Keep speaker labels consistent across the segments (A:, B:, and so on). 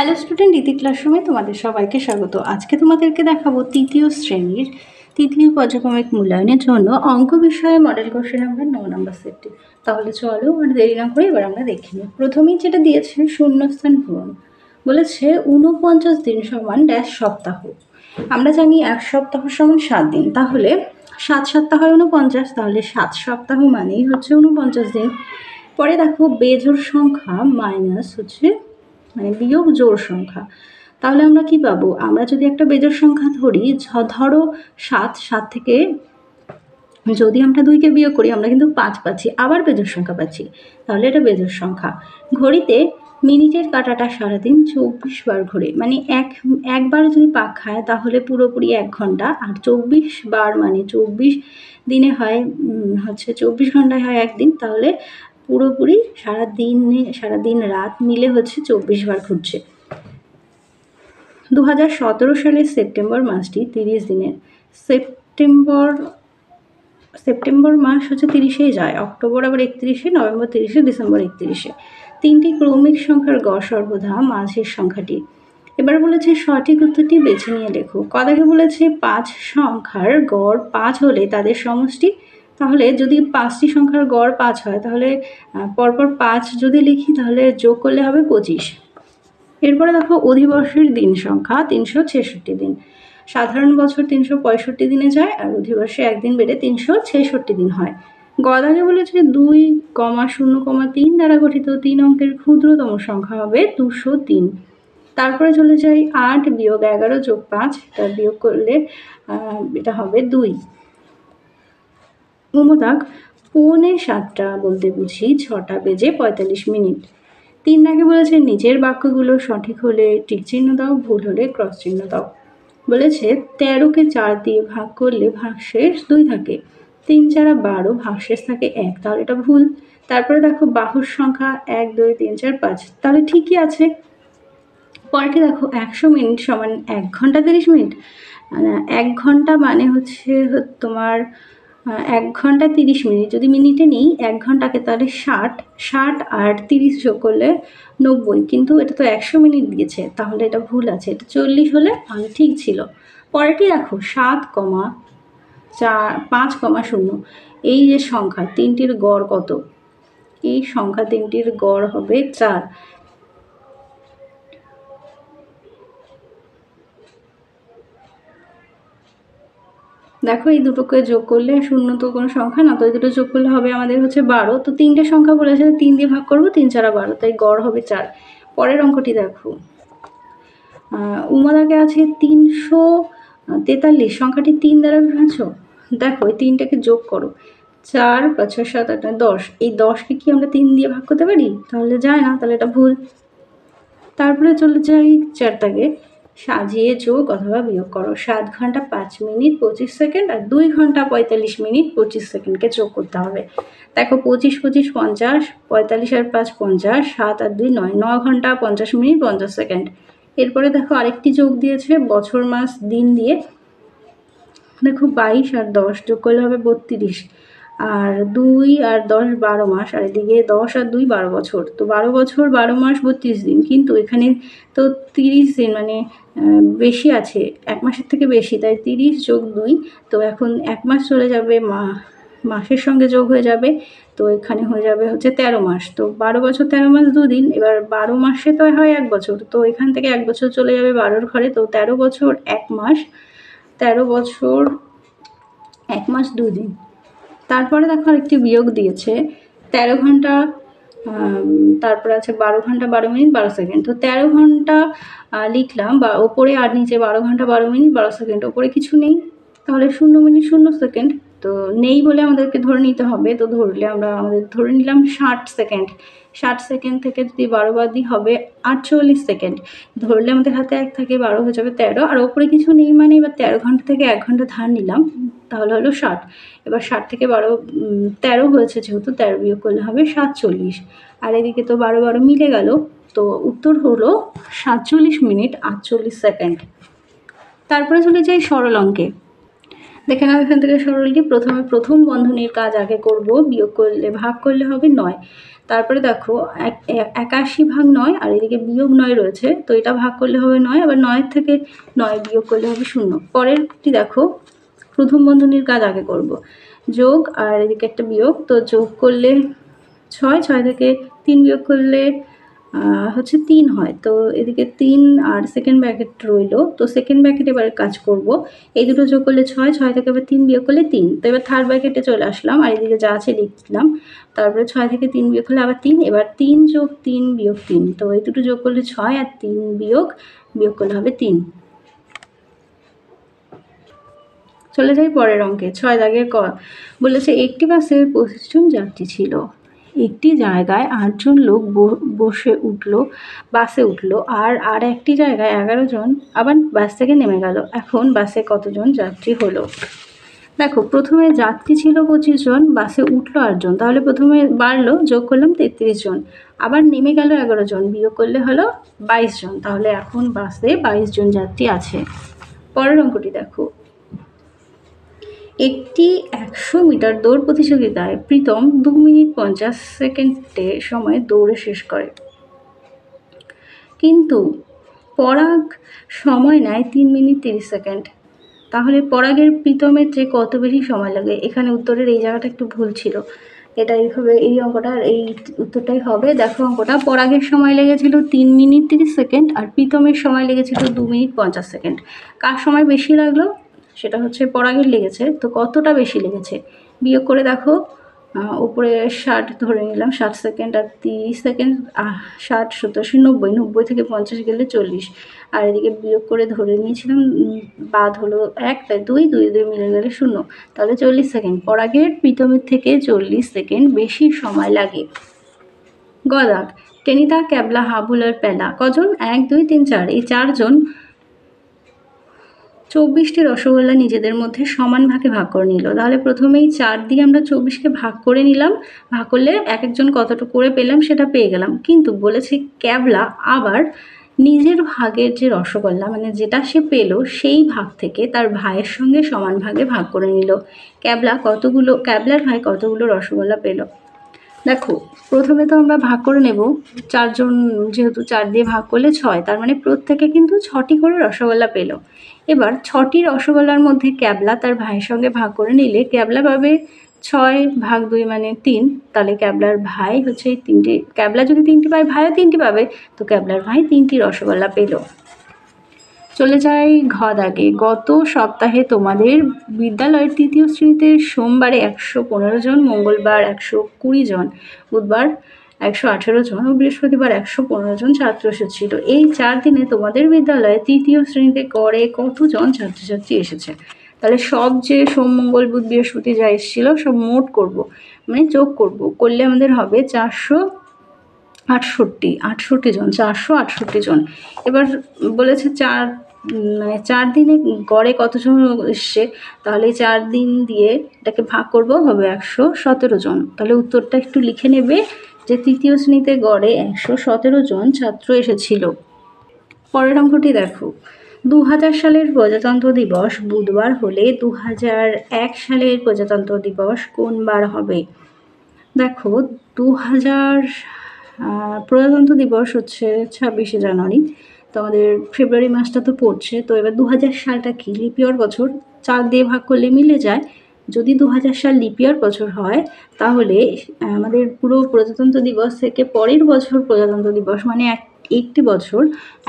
A: Hello student, ইতি ক্লাসরুমে তোমাদের সবাইকে স্বাগত। আজকে তোমাদেরকে দেখাবো তৃতীয় শ্রেণীর তৃতীয় পর্যায়ক্রমিক মূল্যায়নের জন্য অঙ্ক বিষয়ে মডেল কোশ্চেন নাম্বার 9 নম্বর সেটটি। তাহলে চলো আর দেরি না করে এবার আমরা দেখে নিই। প্রথমেই যেটা দিয়েছে শূন্যস্থান পূরণ, বলেছে 49 দিন সমান ড্যাশ সপ্তাহ। আমরা জানি এক সপ্তাহ সমান 7 দিন, তাহলে 7 সপ্তাহ 49, তাহলে 7 সপ্তাহ মানেই হচ্ছে 49 দিন। পরে দেখো বেজোড় সংখ্যা মাইনাস হচ্ছে মানে বিয়োগ জোড় সংখ্যা, তাহলে আমরা কি পাবো? আমরা যদি একটা বেজোড় সংখ্যা ধরি, ধরো 7 থেকে যদি আমরা 2কে বিয়োগ করি আমরা কিন্তু 5 পাচ্ছি, আবার বেজোড় সংখ্যা পাচ্ছি, তাহলে এটা বেজোড় সংখ্যা। ঘড়িতে মিনিটের কাঁটাটা সারাদিন 24 বার ঘোরে, মানে একবার যদি পাক খায় তাহলে পুরোপুরি 1 ঘন্টা, আর 24 বার মানে 24 দিনে হয় হচ্ছে 24 ঘন্টায় হয় একদিন, তাহলে পুরোপুরি সারাদিন রাত মিলে হচ্ছে 24 বার ঘুরছে। 2017 সালের সেপ্টেম্বর মাসটি 30 দিনের। সেপ্টেম্বর মাস হচ্ছে 30-এ যায়, অক্টোবর আবার 31-এ, নভেম্বর 30-এ, ডিসেম্বর 31-এ। 3টি ক্রমিক সংখ্যার গড় সর্বদা মাঝের সংখ্যাটি। এবার বলেছে সঠিক উত্তরটি বেছে নিয়ে লেখো। কথাকে বলেছে 5 সংখ্যার গড় 5 হলে তাদের সমষ্টি, তাহলে যদি 5টি সংখ্যার গড় 5 হয় তাহলে পরপর 5 যদি লিখি তাহলে যোগ করলে হবে 25। এরপরে দেখো অধিবর্ষের দিন সংখ্যা 366 দিন। সাধারণ বছর 365 দিনে যায়, আর অধিবর্ষে একদিন বেড়ে 366 দিন হয়। গদাকে বলেছে 2,0,3 দ্বারা গঠিত 3 অঙ্কের ক্ষুদ্রতম সংখ্যা হবে 203। তারপরে চলে যাই 8 বিয়োগ 11 যোগ 5, এটা বিয়োগ করলে এটা হবে 2। মমতাক 6:45 বলতে বুঝি 6টা বেজে 45 মিনিট। 3 দাগে বলেছে নিচের বাক্যগুলো সঠিক হলে টিক চিহ্ন দাও, ভুল হলে ক্রস চিহ্ন দাও। বলেছে 13কে 4 দিয়ে ভাগ করলে ভাগশেষ 2 থাকে, 3 4 12, ভাগশেষ থাকে 1, তাহলে এটা ভুল। তারপরে দেখো বাহুর সংখ্যা 1 2 3 4 5, তাহলে ঠিকই আছে। পরেরটি দেখো 100 মিনিট সমান 1 ঘন্টা 30 মিনিট। 1 ঘন্টা মানে হচ্ছে তোমার 1 ঘন্টা 30 মিনিট, যদি মিনিটে নেই 1 ঘন্টাকে তাহলে 60 আর 30 যোগ করলে 90, কিন্তু এটা তো 100 মিনিট দিয়েছে, তাহলে এটা ভুল আছে, এটা 40 হলে তাহলে ঠিক ছিল। পরেরটি দেখো 7,5,0, এই যে সংখ্যা তিনটির গড় কত? এই সংখ্যা তিনটির গড় হবে 4। দেখো এই দুটোকে যোগ করলে, শূন্য তো কোনো সংখ্যা না, তো এই দুটো যোগ করলে হবে আমাদের হচ্ছে 12। তো 3টে সংখ্যা বলেছে 3 দিয়ে ভাগ করবো, 3 4 12, তাই গড় হবে 4। পরের অঙ্কটি দেখো, উমাদাকে আছে 343, সংখ্যাটি 3 দ্বারা বিভাজ্য। দেখো এই 3টাকে যোগ করো, 4 5 6 7 8 9 10, এই 10কে কি আমরা 3 দিয়ে ভাগ করতে পারি? তাহলে যায় না, তাহলে এটা ভুল। তারপরে চলে যাই 4 দাগে, সাজিয়ে যোগ অথবা বিয়োগ করো। 7 ঘন্টা 5 মিনিট 25 সেকেন্ড আর 2 ঘন্টা 45 মিনিট 25 সেকেন্ডকে যোগ করতে হবে। দেখো 25 25 50, 45 আর 5 50, 7 আর 2 9, 9 ঘন্টা 50 মিনিট 50 সেকেন্ড। এরপরে দেখো আরেকটি যোগ দিয়েছে বছর মাস দিন দিয়ে। দেখো 22 আর 10 যোগ করলে হবে 32, আর 2 আর 10 12 মাস, আর এদিকে 10 আর 2 12 বছর, তো 12 বছর 12 মাস 32 দিন, কিন্তু এখানে তো 30 দিন মানে বেশি আছে, 1 মাসের থেকে বেশি, তাই 30 যোগ 2, তো এখন 1 মাস চলে যাবে মাসের সঙ্গে যোগ হয়ে যাবে, তো এখানে হয়ে যাবে হচ্ছে 13 মাস। তো 12 বছর 13 মাস 2 দিন, এবার 12 মাসে তো হয় 1 বছর, তো এখান থেকে 1 বছর চলে যাবে 12-র ঘরে, তো 13 বছর 1 মাস, 13 বছর 1 মাস 2 দিন। তারপরে দেখো আরেকটি বিয়োগ দিয়েছে 13 ঘন্টা, তারপরে আছে 12 ঘন্টা 12 মিনিট 12 সেকেন্ড। তো 13 ঘন্টা লিখলাম বা ওপরে, আর নিচে 12 ঘন্টা 12 মিনিট 12 সেকেন্ড, ওপরে কিছু নেই, তাহলে 0 মিনিট 0 সেকেন্ড, তো নেই বলে আমাদেরকে ধরে নিতে হবে। তো ধরলে আমাদের ধরে নিলাম 60 সেকেন্ড। 60 সেকেন্ড থেকে যদি 12 বাদ দিই হবে 48 সেকেন্ড। ধরলে আমাদের হাতে 1 থাকে, 12 হয়ে যাবে 13, আর ওপরে কিছু নেই মানে এবার 13 ঘন্টা থেকে 1 ঘন্টা ধার নিলাম, তাহলে হলো 60। এবার 60 থেকে 13 হয়েছে যেহেতু, 13 বিয়োগ করলে হবে 47, আর এদিকে তো 12 12 মিলে গেল, তো উত্তর হলো 47 মিনিট 48 সেকেন্ড। তারপরে চলে যাই সরল অঙ্কে। দেখে নাও এখান থেকে সরলটি। প্রথমে প্রথম বন্ধনীর কাজ আগে করব, বিয়োগ করলে ভাগ করলে হবে 9। তারপরে দেখো 81/9 আর এদিকে বিয়োগ 9 রয়েছে, তো এটা ভাগ করলে হবে 9, আবার 9 থেকে 9 বিয়োগ করলে হবে 0। পরেরটি দেখো প্রথম বন্ধনীর কাজ আগে করব, যোগ আর এদিকে একটা বিয়োগ, তো যোগ করলে 6, 6 থেকে 3 বিয়োগ করলে হচ্ছে 3 হয়, তো এদিকে 3 আর সেকেন্ড ব্র্যাকেট রইল, তো সেকেন্ড ব্র্যাকেটে এবার কাজ করব। এই দুটো যোগ করলে 6, 6 থেকে এবার 3 বিয়োগ করলে 3, তো এবার থার্ড ব্র্যাকেটে চলে আসলাম আর এদিকে যা আছে লিখলাম। তারপরে 6 থেকে 3 বিয়োগ করলে আবার 3, এবার 3 যোগ 3 বিয়োগ 3, তো এই দুটো যোগ করলে 6 আর 3 বিয়োগ করলে হবে 3। চলে যাই পরের অঙ্কে। 6 দাগের ক বলেছে একটি বাসে 25 জন যাত্রী ছিল। একটি জায়গায় 8 জন লোক বাসে উঠলো আর একটি জায়গায় 11 জন আবার বাস থেকে নেমে গেল। এখন বাসে কতজন যাত্রী হলো? দেখো প্রথমে যাত্রী ছিল 25 জন, বাসে উঠলো 8 জন, তাহলে প্রথমে বাড়লো, যোগ করলাম 33 জন, আবার নেমে গেল 11 জন, বিয়োগ করলে হলো 22 জন, তাহলে এখন বাসে 22 জন যাত্রী আছে। পরের অঙ্কটি দেখো, একটি 100 মিটার দৌড় প্রতিযোগিতায় প্রীতম 2 মিনিট 50 সেকেন্ডে সময় দৌড়ে শেষ করে, কিন্তু পরাগ সময় নেয় 3 মিনিট 30 সেকেন্ড। তাহলে পরাগের প্রীতমের চেয়ে কত বেশি সময় লাগে? এখানে উত্তরের এই জায়গাটা একটু ভুল ছিল, এটা এইভাবে এই অঙ্কটার এই উত্তরটাই হবে। দেখো অঙ্কটা, পরাগের সময় লেগেছিল 3 মিনিট 30 সেকেন্ড আর প্রীতমের সময় লেগেছিল 2 মিনিট 50 সেকেন্ড। কার সময় বেশি লাগলো? সেটা হচ্ছে পরাগের লেগেছে, তো কতটা বেশি লেগেছে বিয়োগ করে দেখো। উপরে 60 ধরে নিলাম, 60 সেকেন্ড আর 30 সেকেন্ড, 60 70 90, 90 থেকে 50 গেলে 40, আর এদিকে বিয়োগ করে ধরে নিয়েছিলাম বাদ হলো 1, তাই 2 2 মিলে গেলে 0, তাহলে 40 সেকেন্ড। পরাগের প্রীতমের থেকে 40 সেকেন্ড বেশি সময় লাগে। গদাক টেনিদা ক্যাবলা হাবুল আর পেলা কজন? 1 2 3 4, এই 4 জন 24টি রসগোল্লা নিজেদের মধ্যে সমান ভাগে ভাগ করে নিল। তাহলে প্রথমেই 4 দিয়ে আমরা 24কে ভাগ করে নিলাম, ভাগ করলে এক একজন কতটুকু করে পেলাম সেটা পেয়ে গেলাম। কিন্তু বলেছে ক্যাবলা আবার নিজের ভাগের যে রসগোল্লা মানে যেটা সে পেলো সেই ভাগ থেকে তার ভাইয়ের সঙ্গে সমান ভাগে ভাগ করে নিল। ক্যাবলার ভাই কতগুলো রসগোল্লা পেল? দেখো প্রথমে তো আমরা ভাগ করে নেব, 4 জন যেহেতু 4 দিয়ে ভাগ করলে 6, তার মানে প্রত্যেকে কিন্তু 6টি করে রসগোল্লা পেল। এবার 6টি রসগোল্লার মধ্যে ক্যাবলা তার ভাইয়ের সঙ্গে ভাগ করে নিলে ক্যাবলা পাবে 6 ভাগ 2 মানে 3, তাহলে ক্যাবলার ভাই হচ্ছে এই 3টি, ক্যাবলা যদি 3টি পায় ভাইও 3টি পাবে, তো ক্যাবলার ভাই 3টি রসগোল্লা পেল। চলে যাই ঘ দাগে। গত সপ্তাহে তোমাদের বিদ্যালয়ের 3য় শ্রেণীতে সোমবারে 115 জন, মঙ্গলবার 120 জন, বুধবার 118 জন ও বৃহস্পতিবার 115 জন ছাত্র এসেছিল। এই 4 দিনে তোমাদের বিদ্যালয়ে 3য় শ্রেণীতে গড়ে কতজন ছাত্রছাত্রী এসেছে? তাহলে সব যে সোম মঙ্গল বুধ বৃহস্পতি যা এসেছিল সব মোট করব, মানে যোগ করলে আমাদের হবে 468 জন, 468 জন। এবার বলেছে 4 দিনে গড়ে কতজন এসছে, তাহলে 4 দিন দিয়ে এটাকে ভাগ করব, হবে 117 জন। তাহলে উত্তরটা একটু লিখে নেবে যে 3য় শ্রেণীতে গড়ে 117 জন ছাত্র এসেছিল। পরের অঙ্কটি দেখো, 2000 সালের প্রজাতন্ত্র দিবস বুধবার হলে 2001 সালের প্রজাতন্ত্র দিবস কোন বার হবে? দেখো 2000 প্রজাতন্ত্র দিবস হচ্ছে 26শে জানুয়ারি, তো আমাদের ফেব্রুয়ারি মাসটা তো পড়ছে, তো এবার 2000 সালটা কি লিপ ইয়ার বছর, 4 দিয়ে ভাগ করলে মিলে যায়। যদি 2000 সাল লিপ ইয়ার বছর হয় তাহলে আমাদের পুরো প্রজাতন্ত্র দিবস থেকে পরের বছর প্রজাতন্ত্র দিবস মানে একটি বছর,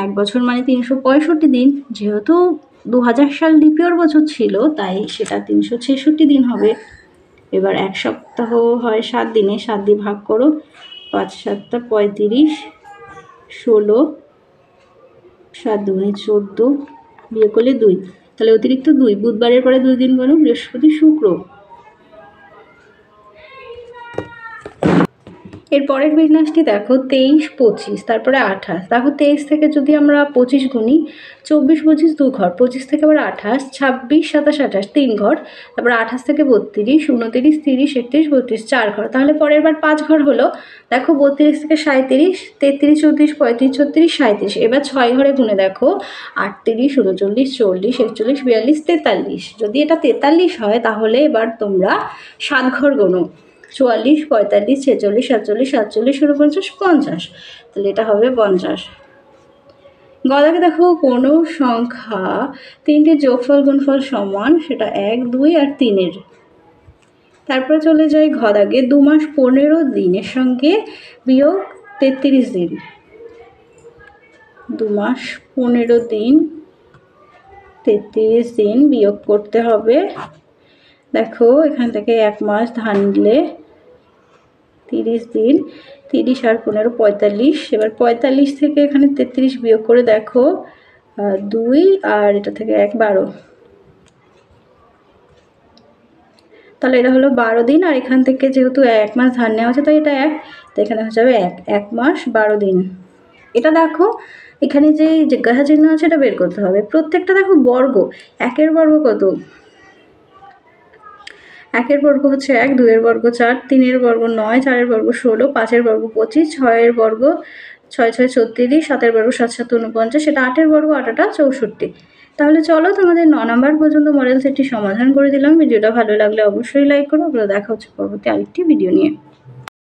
A: এক বছর মানে 365 দিন, যেহেতু 2000 সাল লিপ ইয়ার বছর ছিল তাই সেটা 366 দিন হবে। এবার এক সপ্তাহ হয় 7 দিনে, 7 দিয়ে ভাগ করো, 5 7 35, 16, 7 2 14, বিয়োগ করলে 2, তাহলে অতিরিক্ত 2, বুধবারের পরে 2 দিন গেল, বৃহস্পতি শুক্র। এর পরের বিন্যাসটি দেখো 23, 25, তারপরে 28। দেখো 23 থেকে যদি আমরা 25 গুনি, 24, 25 2 ঘর, 25 থেকে আবার 28, 26, 27, 28 3 ঘর, তারপরে 28 থেকে 32, 29, 30, 31, 32 4 ঘর। তাহলে পরের বার 5 ঘর হলো। দেখো 32 থেকে 37, 33, 34, 35, 36, 37। এবার 6 ঘরে গুনে দেখো 38, 39, 40, 41, 42, 43। যদি এটা 43 হয় তাহলে এবার তোমরা 7 ঘর গোনো, 44, 45, 46, 47, 47, 49, 50। তাহলে এটা হবে 50। গদাকে দেখো কোনো সংখ্যা 3টির যোগফল গুণফল সমান, সেটা 1, 2 আর 3-এর। তারপরে চলে যাই ঘদাকে 2 মাস 15 দিনের সঙ্গে বিয়োগ 33 দিন। 2 মাস 15 দিন 33 দিন বিয়োগ করতে হবে। দেখো এখান থেকে 1 মাস ধার নিলে 30 দিন, 30 আর 15 45। এবার 45 থেকে এখানে 33 বিয়োগ করে দেখো 2 আর এটা থেকে 1 12। তাহলে এটা হলো 12 দিন। আর এখান থেকে যেহেতু 1 মাস ধার নেওয়া আছে তাই এটা 1, তো এখানে হয়ে যাবে 1 মাস 12 দিন। এটা দেখো এখানে যে জিজ্ঞাসা চিহ্ন আছে এটা বের করতে হবে। প্রত্যেকটা দেখো বর্গ, 1-এর বর্গ কত? 1-এর বর্গ হচ্ছে 1, 2-এর বর্গ 4, 3-এর বর্গ 9, 4-এর বর্গ 16, 5-এর বর্গ 25, 6-এর বর্গ 6 6 36, 7-এর বর্গ 7 7 49, সেটা 8-এর বর্গ 8 8 64। তাহলে চলো তোমাদের 9 নাম্বার পর্যন্ত মডেল সেটটি সমাধান করে দিলাম। ভিডিওটা ভালো লাগলে অবশ্যই লাইক করো। দেখা হচ্ছে পরবর্তী আরেকটি ভিডিও নিয়ে।